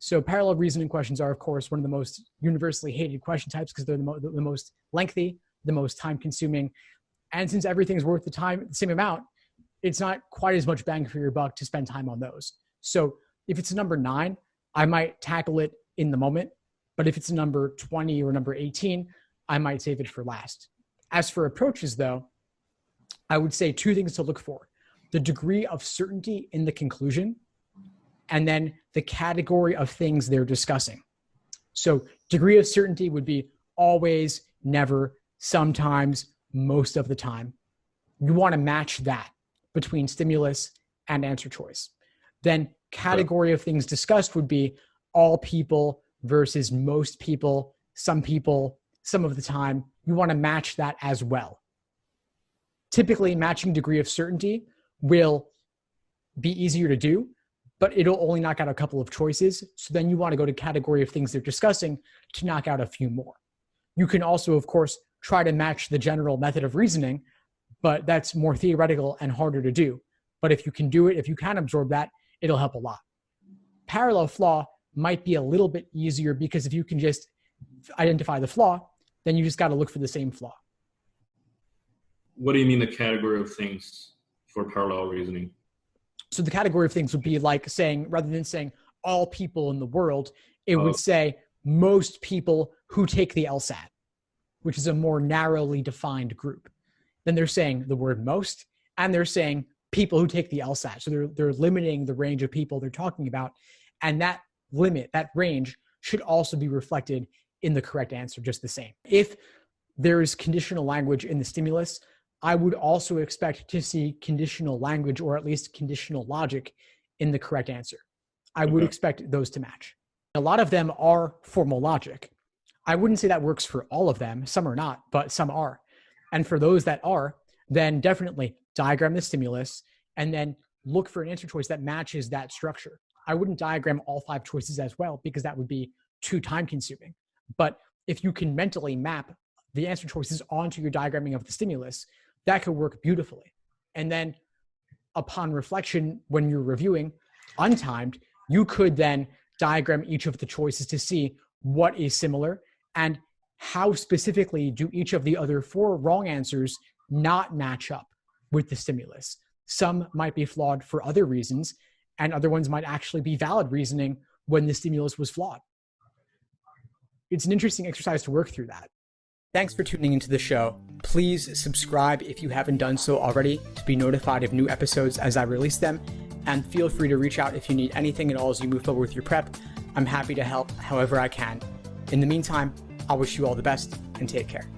So parallel reasoning questions are, of course, one of the most universally hated question types because they're the most lengthy, the most time consuming. And since everything's worth the same amount, it's not quite as much bang for your buck to spend time on those. So if it's a number 9, I might tackle it in the moment. But if it's a number 20 or number 18, I might save it for last. As for approaches, though, I would say 2 things to look for: the degree of certainty in the conclusion, and then the category of things they're discussing. So degree of certainty would be always, never, sometimes, most of the time. You want to match that between stimulus and answer choice. Then category of things discussed would be all people versus most people, some of the time. You want to match that as well. Typically, matching degree of certainty will be easier to do, but it'll only knock out a couple of choices. So then you want to go to category of things they're discussing to knock out a few more. You can also, of course, try to match the general method of reasoning, but that's more theoretical and harder to do. But if you can do it, if you can absorb that, it'll help a lot. Parallel flaw might be a little bit easier because if you can just identify the flaw, then you just got to look for the same flaw. What do you mean the category of things for parallel reasoning? So the category of things would be like saying, rather than saying all people in the world, it would say most people who take the LSAT, which is a more narrowly defined group. Then they're saying the word most, and they're saying people who take the LSAT. So they're limiting the range of people they're talking about. And that limit, that range, should also be reflected in the correct answer just the same. If there is conditional language in the stimulus, I would also expect to see conditional language, or at least conditional logic, in the correct answer. I would expect those to match. A lot of them are formal logic. I wouldn't say that works for all of them. Some are not, but some are. And for those that are, then definitely diagram the stimulus and then look for an answer choice that matches that structure. I wouldn't diagram all 5 choices as well because that would be too time consuming. But if you can mentally map the answer choices onto your diagramming of the stimulus, that could work beautifully. And then upon reflection, when you're reviewing untimed, you could then diagram each of the choices to see what is similar and how specifically do each of the other 4 wrong answers not match up with the stimulus. Some might be flawed for other reasons, and other ones might actually be valid reasoning when the stimulus was flawed. It's an interesting exercise to work through that. Thanks for tuning into the show. Please subscribe if you haven't done so already to be notified of new episodes as I release them. And feel free to reach out if you need anything at all as you move forward with your prep. I'm happy to help however I can. In the meantime, I wish you all the best and take care.